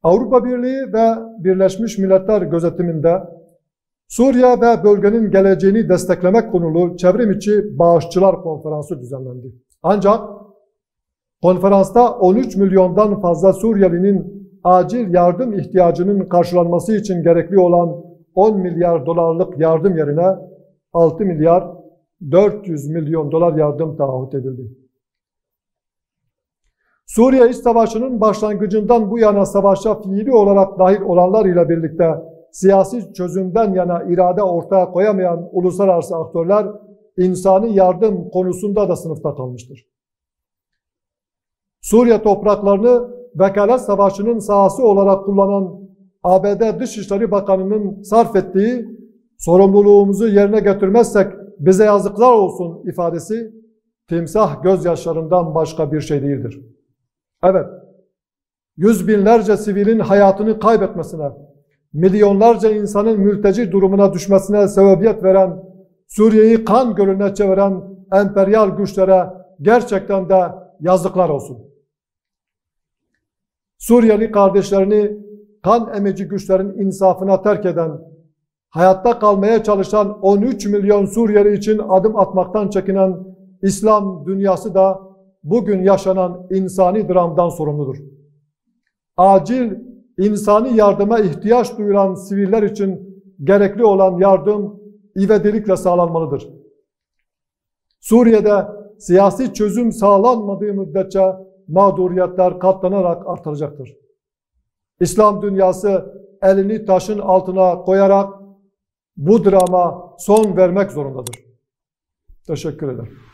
Avrupa Birliği ve Birleşmiş Milletler gözetiminde Suriye ve bölgenin geleceğini desteklemek konulu çevrim içi bağışçılar konferansı düzenlendi. Ancak konferansta 13 milyondan fazla Suriyelinin acil yardım ihtiyacının karşılanması için gerekli olan 10 milyar dolarlık yardım yerine 6 milyar 400 milyon dolar yardım taahhüt edildi. Suriye İç Savaşı'nın başlangıcından bu yana savaşa fiili olarak dahil olanlar ile birlikte siyasi çözümden yana irade ortaya koyamayan uluslararası aktörler insani yardım konusunda da sınıfta kalmıştır. Suriye topraklarını vekalet savaşının sahası olarak kullanan ABD Dışişleri Bakanı'nın sarf ettiği sorumluluğumuzu yerine getirmezsek bize yazıklar olsun ifadesi timsah gözyaşlarından başka bir şey değildir. Evet, yüz binlerce sivilin hayatını kaybetmesine, milyonlarca insanın mülteci durumuna düşmesine sebebiyet veren, Suriye'yi kan gölüne çeviren emperyal güçlere gerçekten de yazıklar olsun. Suriyeli kardeşlerini kan emici güçlerin insafına terk eden, hayatta kalmaya çalışan 13 milyon Suriyeli için adım atmaktan çekinen İslam dünyası da bugün yaşanan insani dramdan sorumludur. Acil insani yardıma ihtiyaç duyulan siviller için gerekli olan yardım ivedilikle sağlanmalıdır. Suriye'de siyasi çözüm sağlanmadığı müddetçe mağduriyetler katlanarak artacaktır. İslam dünyası elini taşın altına koyarak bu drama son vermek zorundadır. Teşekkür ederim.